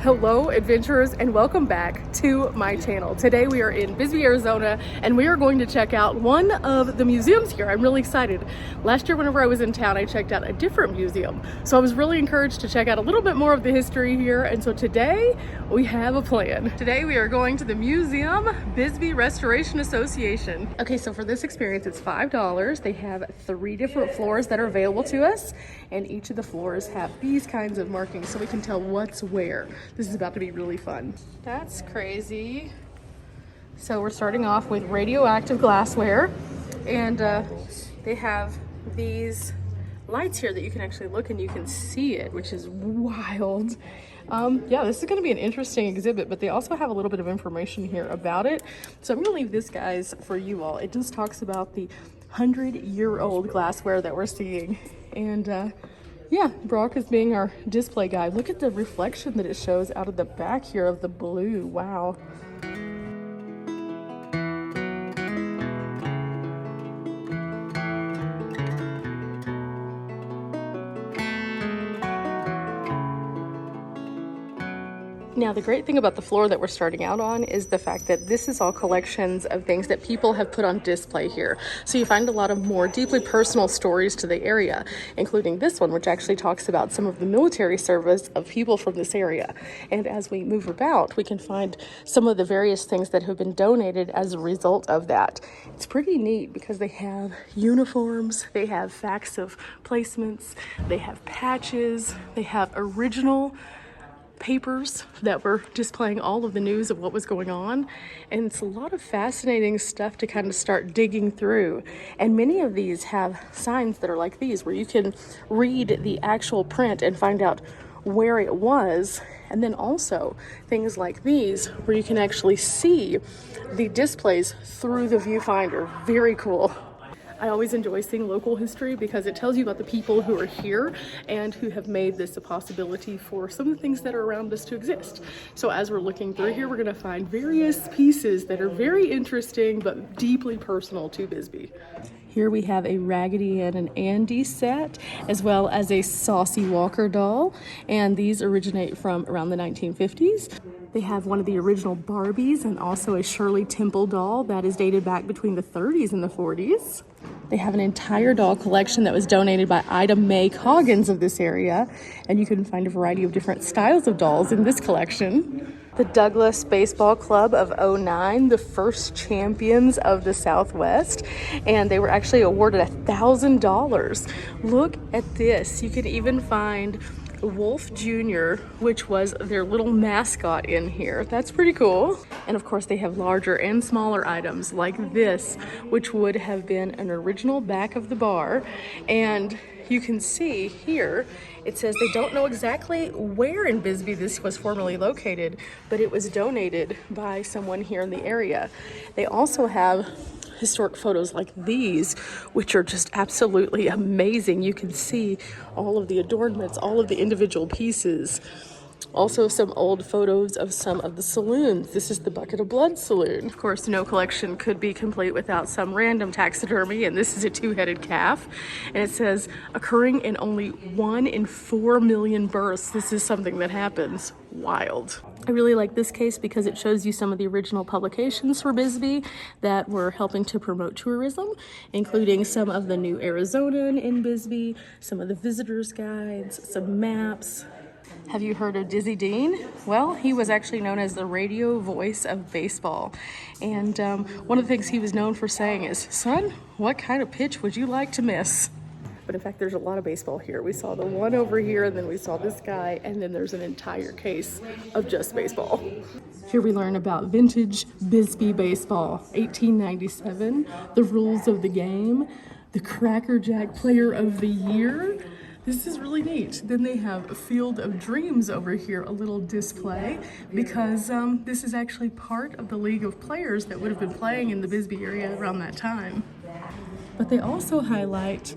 Hello adventurers, and welcome back to my channel. Today we are in Bisbee, Arizona, and we are going to check out one of the museums here. I'm really excited. Last year whenever I was in town, I checked out a different museum, so I was really encouraged to check out a little bit more of the history here, and so today we have a plan. Today we are going to the museum, Bisbee Restoration Association. Okay, so for this experience it's $5. They have 3 different floors that are available to us, and each of the floors have these kinds of markings so we can tell what's where. This is about to be really fun. That's crazy. So we're starting off with radioactive glassware, and they have these lights here that you can actually look and you can see it, which is wild. Yeah, this is going to be an interesting exhibit, but they also have a little bit of information here about it. So I'm going to leave this, guys, for you all. It just talks about the 100-year-old glassware that we're seeing, and yeah, Brock is being our display guy. Look at the reflection that it shows out of the back here of the blue. Wow. Now, the great thing about the floor that we're starting out on is the fact that this is all collections of things that people have put on display here. So you find a lot of more deeply personal stories to the area, including this one, which actually talks about some of the military service of people from this area. And as we move about, we can find some of the various things that have been donated as a result of that. It's pretty neat because they have uniforms, they have facts of placements, they have patches, they have original papers that were displaying all of the news of what was going on, and it's a lot of fascinating stuff to kind of start digging through. And many of these have signs that are like these, where you can read the actual print and find out where it was, and then also things like these where you can actually see the displays through the viewfinder. Very cool. I always enjoy seeing local history because it tells you about the people who are here and who have made this a possibility for some of the things that are around us to exist. So as we're looking through here, we're going to find various pieces that are very interesting but deeply personal to Bisbee. Here we have a Raggedy Ann and Andy set, as well as a Saucy Walker doll, and these originate from around the 1950s. They have one of the original Barbies and also a Shirley Temple doll that is dated back between the 30s and the 40s. They have an entire doll collection that was donated by Ida Mae Coggins of this area, and you can find a variety of different styles of dolls in this collection. The Douglas Baseball Club of '09, the first champions of the Southwest, and they were actually awarded $1,000. Look at this. You can even find Wolf Jr., which was their little mascot in here. That's pretty cool. And of course they have larger and smaller items like this, which would have been an original back of the bar. And you can see here, it says they don't know exactly where in Bisbee this was formerly located, but it was donated by someone here in the area. They also have historic photos like these, which are just absolutely amazing. You can see all of the adornments, all of the individual pieces. Also some old photos of some of the saloons. This is the Bucket of Blood saloon. Of course, no collection could be complete without some random taxidermy, and this is a 2-headed calf. And it says, occurring in only 1 in 4 million births. This is something that happens. Wild. I really like this case because it shows you some of the original publications for Bisbee that were helping to promote tourism, including some of the New Arizonan in Bisbee, some of the visitors guides, some maps. Have you heard of Dizzy Dean? Well, he was actually known as the radio voice of baseball. And one of the things he was known for saying is, "Son, what kind of pitch would you like to miss?" But in fact, there's a lot of baseball here. We saw the one over here, and then we saw this guy, and then there's an entire case of just baseball. Here we learn about vintage Bisbee baseball, 1897, the rules of the game, the Cracker Jack Player of the Year. This is really neat. Then they have a Field of Dreams over here, a little display, because this is actually part of the league of players that would have been playing in the Bisbee area around that time. But they also highlight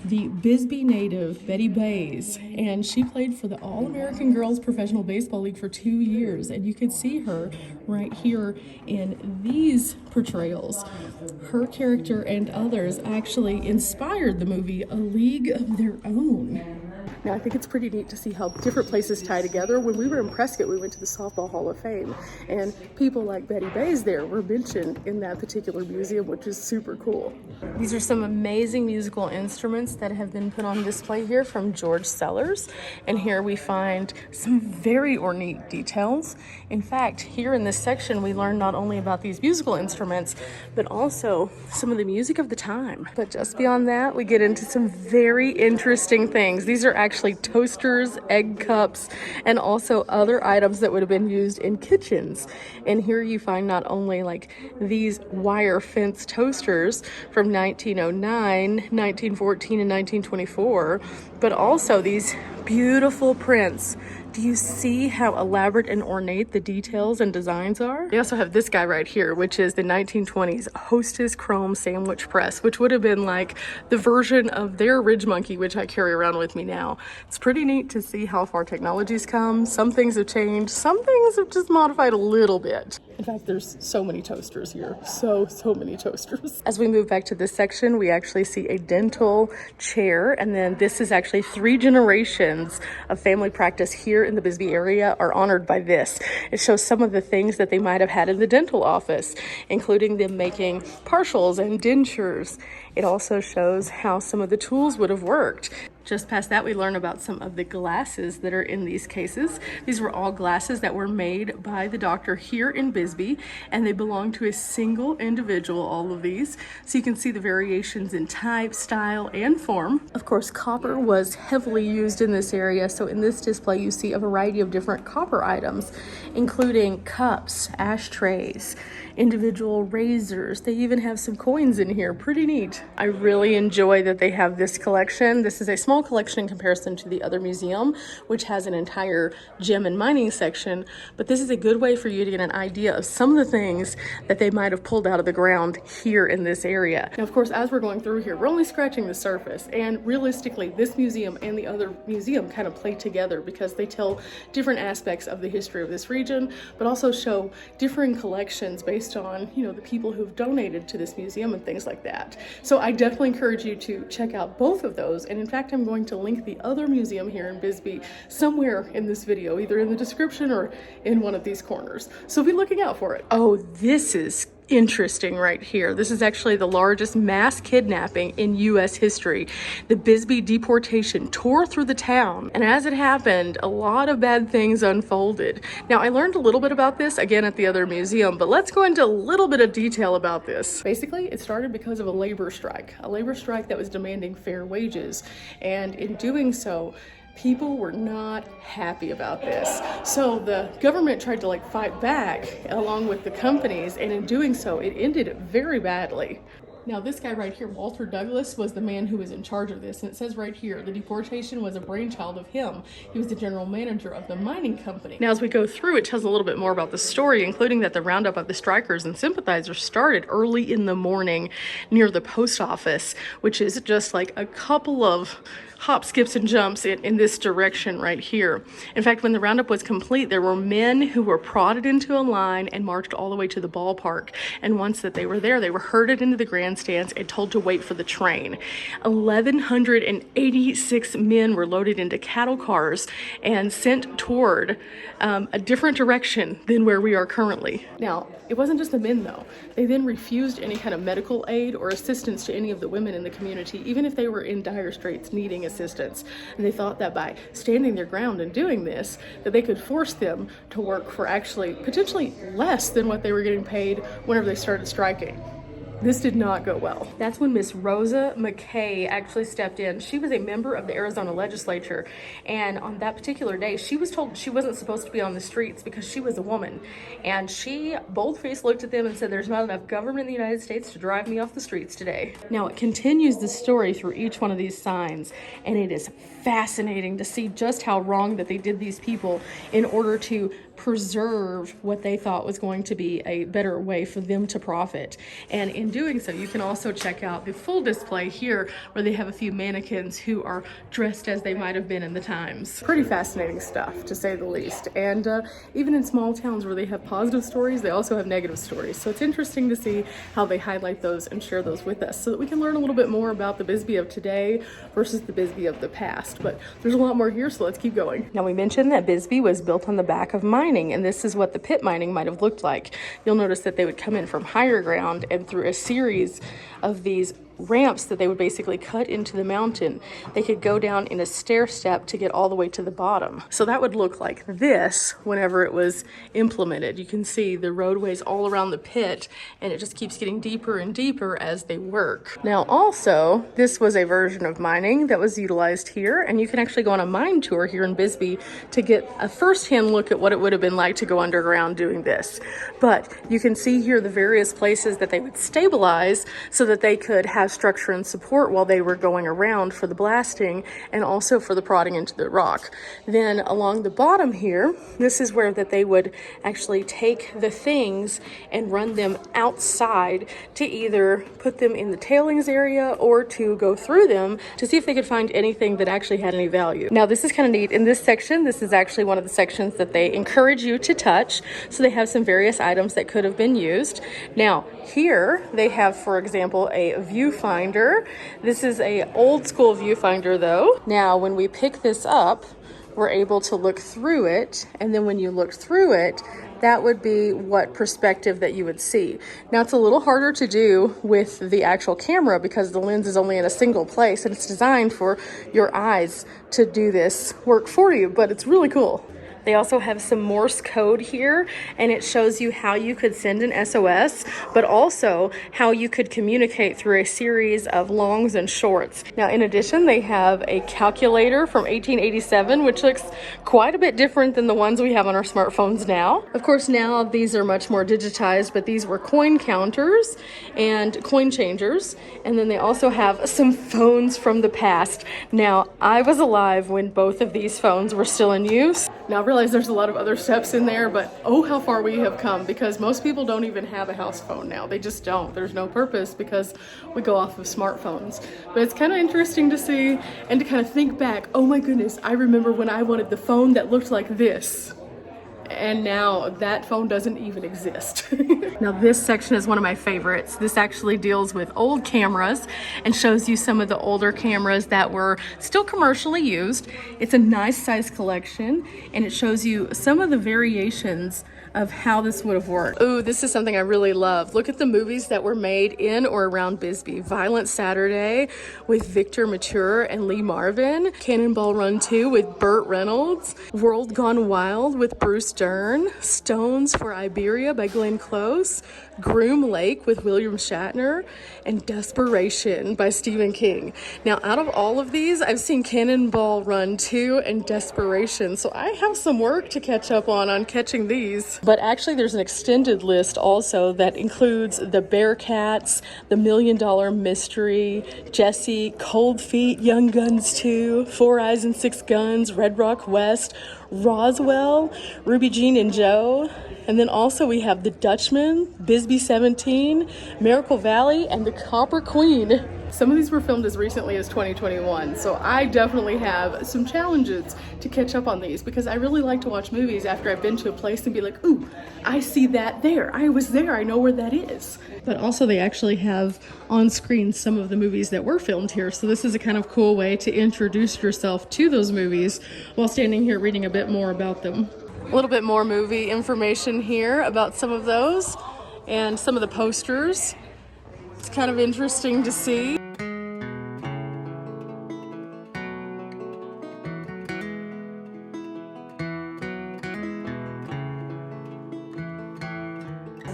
the Bisbee native Betty Bays, and she played for the All-American Girls Professional Baseball League for 2 years, and you can see her right here in these portrayals. Her character and others actually inspired the movie A League of Their Own. Now, I think it's pretty neat to see how different places tie together. When we were in Prescott, we went to the Softball Hall of Fame, and people like Betty Bays there were mentioned in that particular museum, which is super cool. These are some amazing musical instruments that have been put on display here from George Sellers, and here we find some very ornate details. In fact, here in this section, we learn not only about these musical instruments, but also some of the music of the time. But just beyond that, we get into some very interesting things. These are actually toasters, egg cups, and also other items that would have been used in kitchens. And here you find not only like these wire fence toasters from 1909, 1914, and 1924, but also these beautiful prints. Do you see how elaborate and ornate the details and designs are? They also have this guy right here, which is the 1920s Hostess Chrome Sandwich Press, which would have been like the version of their Ridge Monkey, which I carry around with me now. It's pretty neat to see how far technology's come. Some things have changed, some things have just modified a little bit. In fact, there's so many toasters here. So many toasters. As we move back to this section, we actually see a dental chair. And then this is actually 3 generations of family practice here in the Bisbee area are honored by this. It shows some of the things that they might have had in the dental office, including them making partials and dentures. It also shows how some of the tools would have worked. Just past that, we learn about some of the glasses that are in these cases. These were all glasses that were made by the doctor here in Bisbee, and they belong to a single individual, all of these. So you can see the variations in type, style, and form. Of course, copper was heavily used in this area, so in this display you see a variety of different copper items, including cups, ashtrays, individual razors. They even have some coins in here. Pretty neat. I really enjoy that they have this collection. This is a small collection in comparison to the other museum, which has an entire gem and mining section, but this is a good way for you to get an idea of some of the things that they might have pulled out of the ground here in this area. Now, of course, as we're going through here, we're only scratching the surface, and realistically, this museum and the other museum kind of play together because they tell different aspects of the history of this region, but also show differing collections based on, you know, the people who've donated to this museum and things like that. So I definitely encourage you to check out both of those. And in fact, I'm going to link the other museum here in Bisbee somewhere in this video, either in the description or in one of these corners. So be looking out for it. Oh, this is interesting right here. This is actually the largest mass kidnapping in U.S. history. The Bisbee deportation tore through the town, and as it happened, a lot of bad things unfolded. Now, I learned a little bit about this again at the other museum, but let's go into a little bit of detail about this. Basically, it started because of a labor strike that was demanding fair wages, and in doing so, people were not happy about this. So the government tried to fight back along with the companies, and in doing so, it ended very badly. Now, this guy right here, Walter Douglas, was the man who was in charge of this. And it says right here, the deportation was a brainchild of him. He was the general manager of the mining company. Now, as we go through, it tells a little bit more about the story, including that the roundup of the strikers and sympathizers started early in the morning near the post office, which is just like a couple of hop, skips, and jumps in this direction right here. In fact, when the roundup was complete, there were men who were prodded into a line and marched all the way to the ballpark. And once that they were there, they were herded into the grandstands and told to wait for the train. 1,186 men were loaded into cattle cars and sent toward a different direction than where we are currently. Now, it wasn't just the men though. They then refused any kind of medical aid or assistance to any of the women in the community, even if they were in dire straits needing assistance. And they thought that by standing their ground and doing this, that they could force them to work for actually potentially less than what they were getting paid whenever they started striking. This did not go well. That's when Miss Rosa McKay actually stepped in. She was a member of the Arizona legislature, and on that particular day, she was told she wasn't supposed to be on the streets because she was a woman. And she bold-faced looked at them and said, "There's not enough government in the United States to drive me off the streets today." Now, it continues the story through each one of these signs, and it is fascinating to see just how wrong that they did these people in order to preserve what they thought was going to be a better way for them to profit. And in doing so, you can also check out the full display here where they have a few mannequins who are dressed as they might have been in the times. Pretty fascinating stuff, to say the least. And even in small towns where they have positive stories, they also have negative stories. So it's interesting to see how they highlight those and share those with us so that we can learn a little bit more about the Bisbee of today versus the Bisbee of the past. But there's a lot more here, so let's keep going. Now, we mentioned that Bisbee was built on the back of mining, and this is what the pit mining might have looked like. You'll notice that they would come in from higher ground and through a series of these ramps that they would basically cut into the mountain. They could go down in a stair step to get all the way to the bottom. So that would look like this whenever it was implemented. You can see the roadways all around the pit, and it just keeps getting deeper and deeper as they work. Now also, this was a version of mining that was utilized here, and you can actually go on a mine tour here in Bisbee to get a first-hand look at what it would have been like to go underground doing this. But you can see here the various places that they would stabilize so that they could have structure and support while they were going around for the blasting and also for the prodding into the rock. Then along the bottom here, this is where that they would actually take the things and run them outside to either put them in the tailings area or to go through them to see if they could find anything that actually had any value. Now this is kind of neat. In this section, this is actually one of the sections that they encourage you to touch. So they have some various items that could have been used. Now here they have, for example, a viewfinder. This is a old school viewfinder though. Now when we pick this up, we're able to look through it, and then when you look through it, that would be what perspective that you would see. Now it's a little harder to do with the actual camera because the lens is only in a single place and it's designed for your eyes to do this work for you, but it's really cool. They also have some Morse code here, and it shows you how you could send an SOS, but also how you could communicate through a series of longs and shorts. Now, in addition, they have a calculator from 1887, which looks quite a bit different than the ones we have on our smartphones now. Of course, now these are much more digitized, but these were coin counters and coin changers. And then they also have some phones from the past. Now, I was alive when both of these phones were still in use. Now, I realize there's a lot of other steps in there, but oh, how far we have come, because most people don't even have a house phone now. They just don't. There's no purpose because we go off of smartphones. But it's kind of interesting to see and to kind of think back, oh my goodness, I remember when I wanted the phone that looked like this. And now that phone doesn't even exist. Now this section is one of my favorites. This actually deals with old cameras and shows you some of the older cameras that were still commercially used. It's a nice size collection, and it shows you some of the variations of how this would have worked. Ooh, this is something I really love. Look at the movies that were made in or around Bisbee. Violent Saturday with Victor Mature and Lee Marvin. Cannonball Run 2 with Burt Reynolds. World Gone Wild with Bruce Dern. Stones for Iberia by Glenn Close. Groom Lake with William Shatner. And Desperation by Stephen King. Now, out of all of these, I've seen Cannonball Run 2 and Desperation, so I have some work to catch up on catching these. But actually, there's an extended list also that includes the Bearcats, the $1 Million Mystery, Jesse, Cold Feet, Young Guns 2, Four Eyes and Six Guns, Red Rock West, Roswell, Ruby Jean and Joe. And then also we have The Dutchman, Bisbee 17, Miracle Valley, and The Copper Queen. Some of these were filmed as recently as 2021, so I definitely have some challenges to catch up on these because I really like to watch movies after I've been to a place and be like, ooh, I see that there. I was there. I know where that is. But also they actually have on screen some of the movies that were filmed here, so this is a kind of cool way to introduce yourself to those movies while standing here reading a bit more about them. A little bit more movie information here about some of those and some of the posters. It's kind of interesting to see.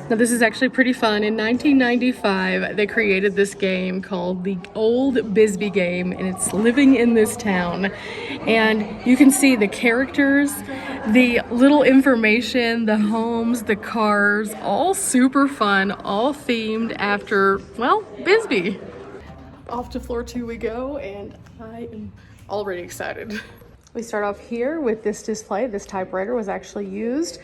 Now this is actually pretty fun. In 1995, they created this game called the Old Bisbee Game, and it's living in this town. And you can see the characters, the little information, the homes, the cars, all super fun, all themed after, well, Bisbee. Off to floor 2 we go, and I am already excited. We start off here with this display. This typewriter was actually used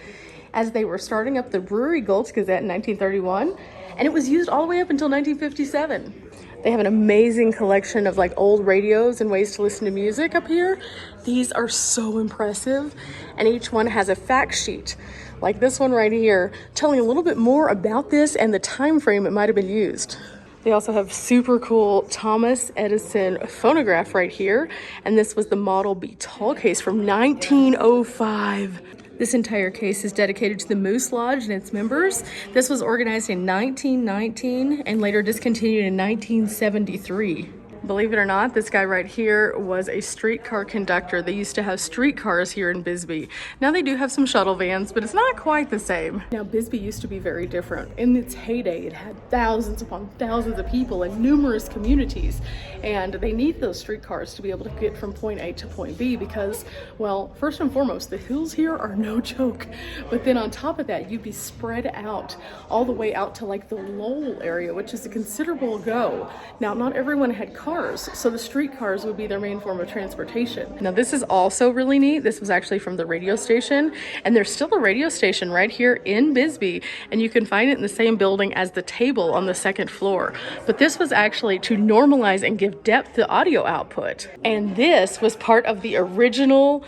as they were starting up the Brewery Gulch Gazette in 1931, and it was used all the way up until 1957. They have an amazing collection of like old radios and ways to listen to music up here. These are so impressive, and each one has a fact sheet, like this one right here, telling a little bit more about this and the time frame it might have been used. They also have super cool Thomas Edison phonograph right here, and this was the Model B tall case from 1905. This entire case is dedicated to the Moose Lodge and its members. This was organized in 1919 and later discontinued in 1973. Believe it or not, this guy right here was a streetcar conductor. They used to have streetcars here in Bisbee. Now they do have some shuttle vans, but it's not quite the same. Now Bisbee used to be very different. In its heyday, it had thousands upon thousands of people and numerous communities. And they need those streetcars to be able to get from point A to point B because, well, first and foremost, the hills here are no joke. But then on top of that, you'd be spread out all the way out to like the Lowell area, which is a considerable go. Now, not everyone had cars, so the streetcars would be their main form of transportation. Now, this is also really neat. This was actually from the radio station, and there's still a radio station right here in Bisbee, and you can find it in the same building as the table on the second floor. But this was actually to normalize and give depth to audio output. And this was part of the original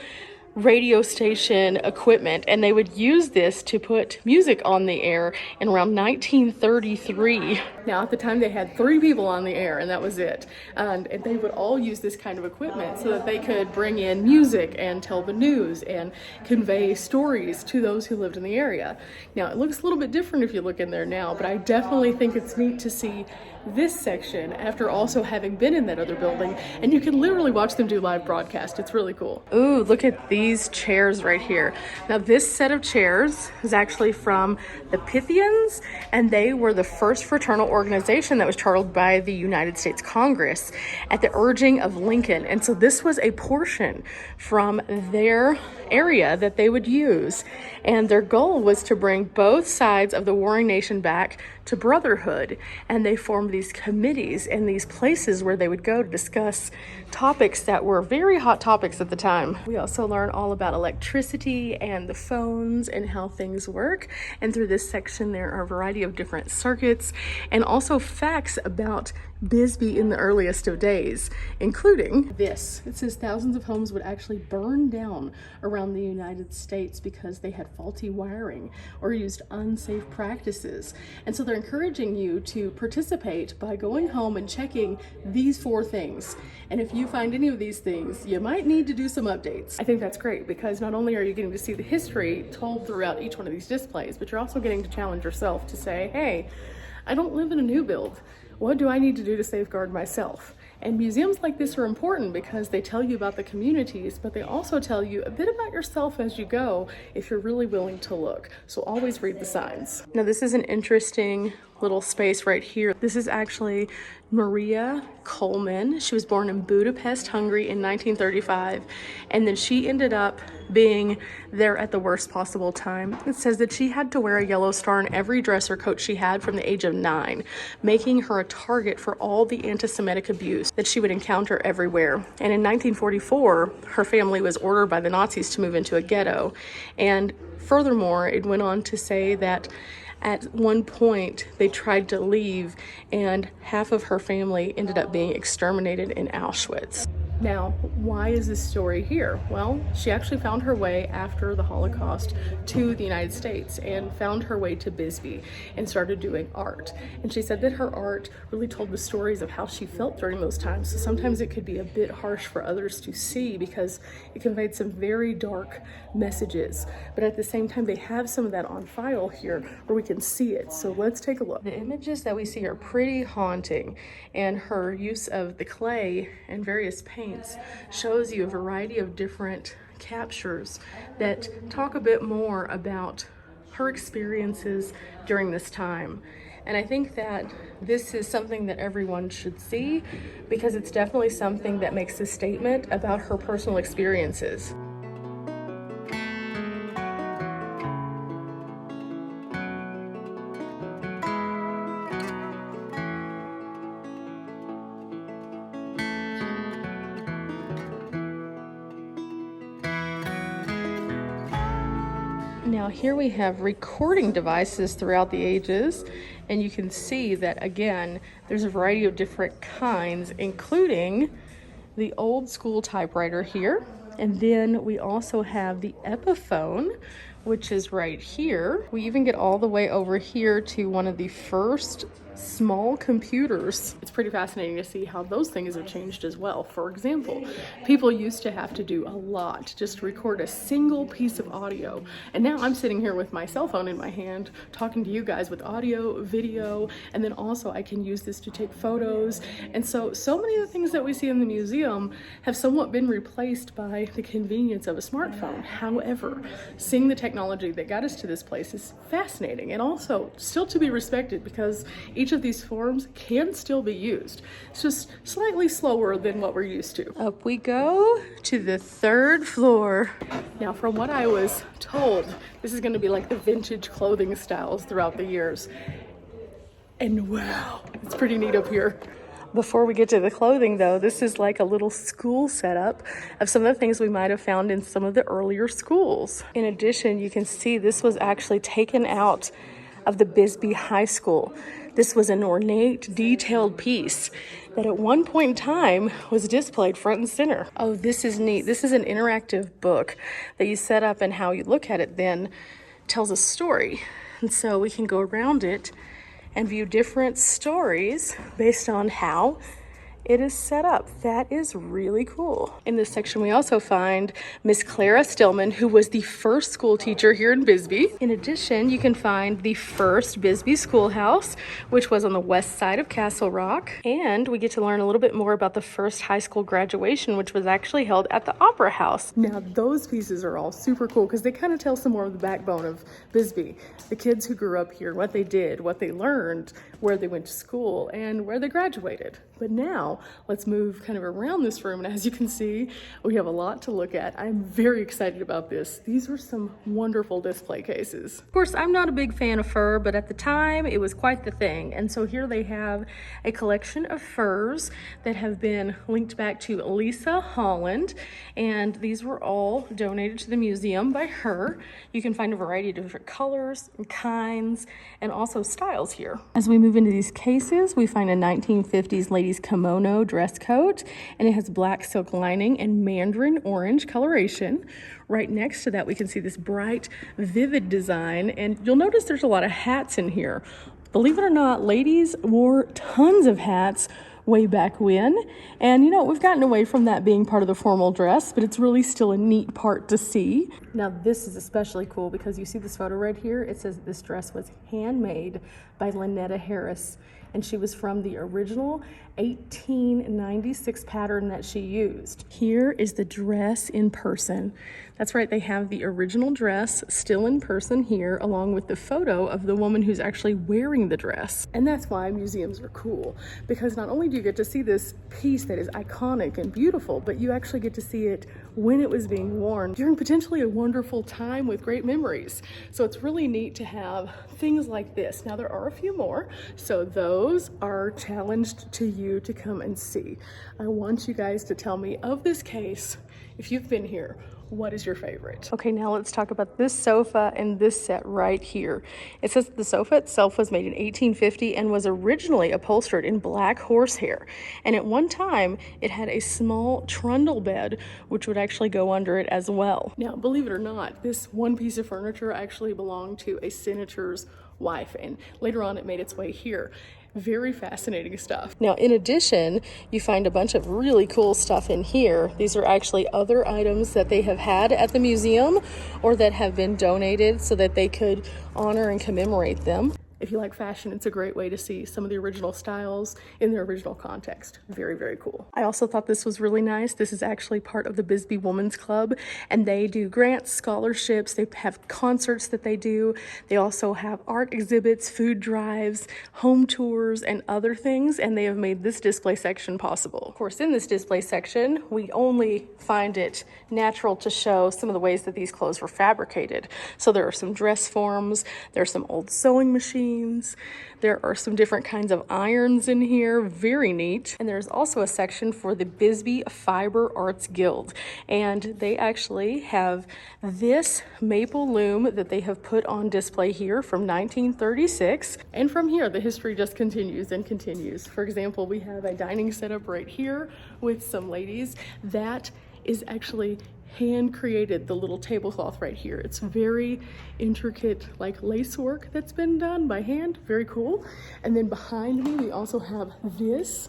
radio station equipment, and they would use this to put music on the air in around 1933. Now at the time they had 3 people on the air and that was it, and they would all use this kind of equipment so that they could bring in music and tell the news and convey stories to those who lived in the area. Now it looks a little bit different if you look in there now, but I definitely think it's neat to see this section after also having been in that other building, and you can literally watch them do live broadcast. It's really cool. Ooh, look at these chairs right here. Now this set of chairs is actually from the Pythians, and they were the first fraternal organization that was chartered by the United States Congress at the urging of Lincoln. And so this was a portion from their area that they would use, and their goal was to bring both sides of the warring nation back to brotherhood. And they formed these committees and these places where they would go to discuss topics that were very hot topics at the time. We also learn all about electricity and the phones and how things work, and through this section there are a variety of different circuits and also facts about Bisbee in the earliest of days, including this. It says thousands of homes would actually burn down around the United States because they had faulty wiring or used unsafe practices. And so they're encouraging you to participate by going home and checking these 4 things. And if you find any of these things, you might need to do some updates. I think that's great because not only are you getting to see the history told throughout each one of these displays, but you're also getting to challenge yourself to say, hey, I don't live in a new build. What do I need to do to safeguard myself? And museums like this are important because they tell you about the communities, but they also tell you a bit about yourself as you go if you're really willing to look. So always read the signs. Now this is an interesting little space right here. This is actually Maria Coleman. She was born in Budapest, Hungary in 1935, and then she ended up being there at the worst possible time. It says that she had to wear a yellow star in every dress or coat she had from the age of 9, making her a target for all the anti-Semitic abuse that she would encounter everywhere. And in 1944, her family was ordered by the Nazis to move into a ghetto. And furthermore, it went on to say that at one point they tried to leave and half of her family ended up being exterminated in Auschwitz. Now, why is this story here? Well, she actually found her way after the Holocaust to the United States and found her way to Bisbee and started doing art. And she said that her art really told the stories of how she felt during those times. So sometimes it could be a bit harsh for others to see because it conveyed some very dark messages. But at the same time, they have some of that on file here where we can see it. So let's take a look. The images that we see are pretty haunting, and her use of the clay and various paints shows you a variety of different captures that talk a bit more about her experiences during this time. And I think that this is something that everyone should see because it's definitely something that makes a statement about her personal experiences. Now here we have recording devices throughout the ages, and you can see that again, there's a variety of different kinds, including the old school typewriter here. And then we also have the Epiphone, which is right here. We even get all the way over here to one of the first small computers. It's pretty fascinating to see how those things have changed as well. For example, people used to have to do a lot just to record a single piece of audio. And now I'm sitting here with my cell phone in my hand, talking to you guys with audio, video, and then also I can use this to take photos. And so many of the things that we see in the museum have somewhat been replaced by the convenience of a smartphone. However, seeing the technology that got us to this place is fascinating and also still to be respected, because each of these forms can still be used. It's just slightly slower than what we're used to. Up we go to the third floor. Now, from what I was told, this is going to be like the vintage clothing styles throughout the years. And wow, it's pretty neat up here. Before we get to the clothing though, this is like a little school setup of some of the things we might have found in some of the earlier schools. In addition, you can see this was actually taken out of the Bisbee High School. This was an ornate, detailed piece that at one point in time was displayed front and center. Oh, this is neat. This is an interactive book that you set up, and how you look at it then tells a story. And so we can go around it and view different stories based on how it is set up. That is really cool. In this section, we also find Miss Clara Stillman, who was the first school teacher here in Bisbee. In addition, you can find the first Bisbee schoolhouse, which was on the west side of Castle Rock. And we get to learn a little bit more about the first high school graduation, which was actually held at the Opera House. Now, those pieces are all super cool because they kind of tell some more of the backbone of Bisbee. The kids who grew up here, what they did, what they learned, where they went to school, and where they graduated. But now, let's move kind of around this room, and as you can see, we have a lot to look at. I'm very excited about this. These were some wonderful display cases. Of course, I'm not a big fan of fur, but at the time, it was quite the thing. And so here they have a collection of furs that have been linked back to Lisa Holland, and these were all donated to the museum by her. You can find a variety of different colors and kinds, and also styles here. As we move into these cases, we find a 1950s ladies kimono dress coat, and it has black silk lining and mandarin orange coloration. Right next to that, we can see this bright, vivid design, and you'll notice there's a lot of hats in here. Believe it or not, ladies wore tons of hats way back when, and you know, we've gotten away from that being part of the formal dress, but it's really still a neat part to see. Now, this is especially cool because you see this photo right here. It says this dress was handmade by Lynetta Harris, and she was from the original 1896 pattern that she used. Here is the dress in person. That's right, they have the original dress still in person here, along with the photo of the woman who's actually wearing the dress. And that's why museums are cool, because not only do you get to see this piece that is iconic and beautiful, but you actually get to see it when it was being worn during potentially a wonderful time with great memories. So it's really neat to have things like this. Now, there are a few more, so those are challenged to you to come and see. I want you guys to tell me of this case, if you've been here, what is your favorite? Okay, now let's talk about this sofa and this set right here. It says the sofa itself was made in 1850 and was originally upholstered in black horsehair. And at one time, it had a small trundle bed, which would actually go under it as well. Now, believe it or not, this one piece of furniture actually belonged to a senator's wife, and later on it made its way here. Very fascinating stuff. Now, in addition, you find a bunch of really cool stuff in here. These are actually other items that they have had at the museum or that have been donated so that they could honor and commemorate them. If you like fashion, it's a great way to see some of the original styles in their original context. Very, very cool. I also thought this was really nice. This is actually part of the Bisbee Women's Club, and they do grants, scholarships. They have concerts that they do. They also have art exhibits, food drives, home tours, and other things, and they have made this display section possible. Of course, in this display section, we only find it natural to show some of the ways that these clothes were fabricated. So there are some dress forms, there are some old sewing machines, machines. There are some different kinds of irons in here, very neat. And there's also a section for the Bisbee Fiber Arts Guild. And they actually have this maple loom that they have put on display here from 1936. And from here, the history just continues and continues. For example, we have a dining setup right here with some ladies. That is actually hand created, the little tablecloth right here. It's very intricate, like lace work that's been done by hand. Very cool. And then behind me, we also have this.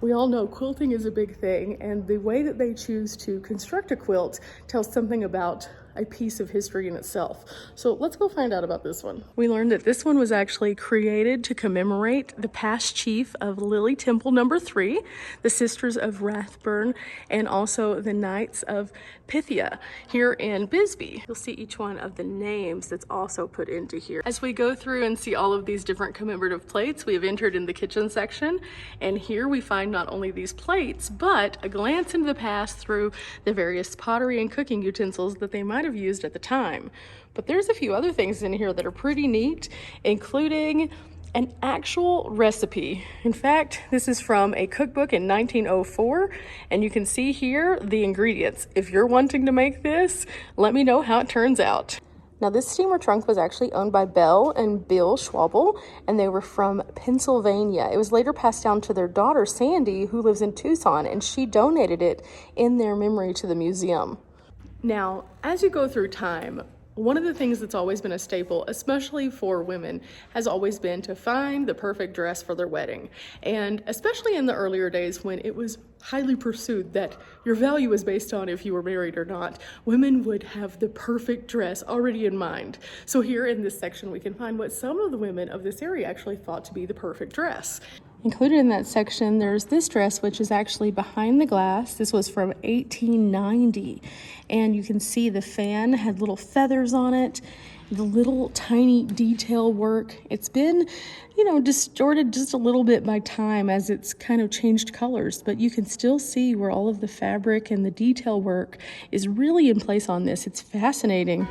We all know quilting is a big thing, and the way that they choose to construct a quilt tells something about a piece of history in itself. So let's go find out about this one. We learned that this one was actually created to commemorate the past chief of Lily Temple No. 3, the Sisters of Rathburn, and also the Knights of Pythia here in Bisbee. You'll see each one of the names that's also put into here. As we go through and see all of these different commemorative plates, we have entered in the kitchen section, and here we find not only these plates, but a glance into the past through the various pottery and cooking utensils that they might have used at the time. But there's a few other things in here that are pretty neat, including an actual recipe. In fact, this is from a cookbook in 1904, and you can see here the ingredients. If you're wanting to make this, let me know how it turns out. Now, this steamer trunk was actually owned by Belle and Bill Schwabel, and they were from Pennsylvania. It was later passed down to their daughter, Sandy, who lives in Tucson, and she donated it in their memory to the museum. Now, as you go through time, one of the things that's always been a staple, especially for women, has always been to find the perfect dress for their wedding. And especially in the earlier days when it was highly pursued that your value was based on if you were married or not, women would have the perfect dress already in mind. So here in this section, we can find what some of the women of this area actually thought to be the perfect dress. Included in that section, there's this dress, which is actually behind the glass. This was from 1890, and you can see the fan had little feathers on it, the little tiny detail work. It's been, distorted just a little bit by time as it's kind of changed colors, but you can still see where all of the fabric and the detail work is really in place on this. It's fascinating.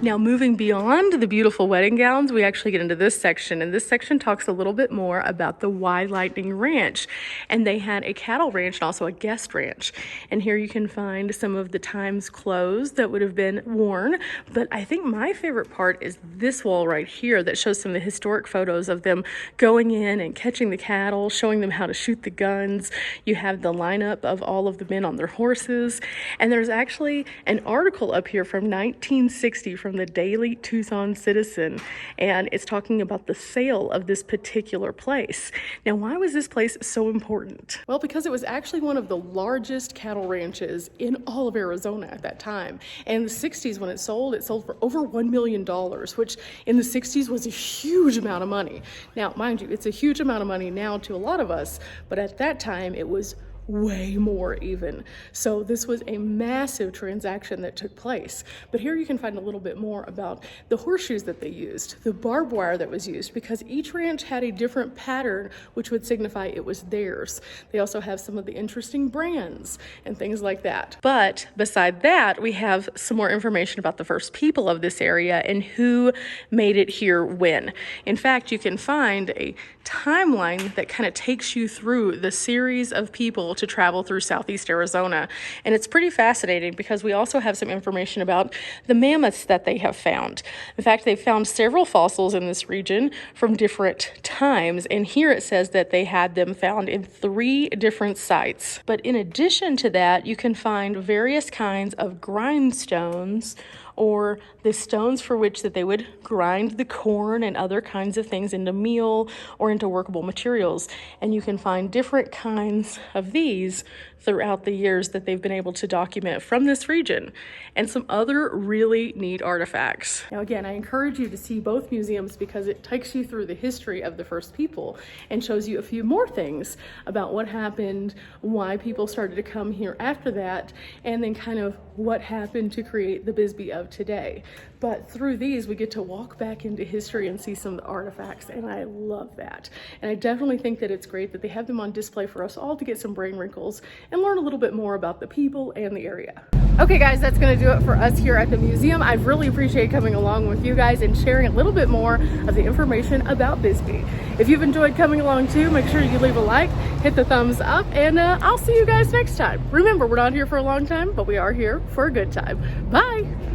Now, moving beyond the beautiful wedding gowns, we actually get into this section, and this section talks a little bit more about the White Lightning Ranch. And they had a cattle ranch and also a guest ranch. And here you can find some of the time's clothes that would have been worn. But I think my favorite part is this wall right here that shows some of the historic photos of them going in and catching the cattle, showing them how to shoot the guns. You have the lineup of all of the men on their horses. And there's actually an article up here from 1960 from the Daily Tucson Citizen, and it's talking about the sale of this particular place. Now, why was this place so important? Well, because it was actually one of the largest cattle ranches in all of Arizona at that time. And in the 60s, when it sold for over $1 million, which in the 60s was a huge amount of money. Now, mind you, it's a huge amount of money now to a lot of us, but at that time it was way more even. So this was a massive transaction that took place. But here you can find a little bit more about the horseshoes that they used, the barbed wire that was used, because each ranch had a different pattern which would signify it was theirs. They also have some of the interesting brands and things like that. But beside that, we have some more information about the first people of this area and who made it here when. In fact, you can find a timeline that kind of takes you through the series of people to travel through southeast Arizona. And it's pretty fascinating because we also have some information about the mammoths that they have found. In fact, they've found several fossils in this region from different times. And here it says that they had them found in 3 different sites. But in addition to that, you can find various kinds of grindstones, or the stones for which that they would grind the corn and other kinds of things into meal or into workable materials. And you can find different kinds of these throughout the years that they've been able to document from this region, and some other really neat artifacts. Now again, I encourage you to see both museums because it takes you through the history of the first people and shows you a few more things about what happened, why people started to come here after that, and then kind of what happened to create the Bisbee of of today. But through these, we get to walk back into history and see some of the artifacts, and I love that. And I definitely think that it's great that they have them on display for us all to get some brain wrinkles and learn a little bit more about the people and the area. Okay guys, that's gonna do it for us here at the museum. I really appreciate coming along with you guys and sharing a little bit more of the information about Bisbee. If you've enjoyed coming along too, make sure you leave a like, hit the thumbs up, and I'll see you guys next time. Remember, we're not here for a long time, but we are here for a good time. Bye.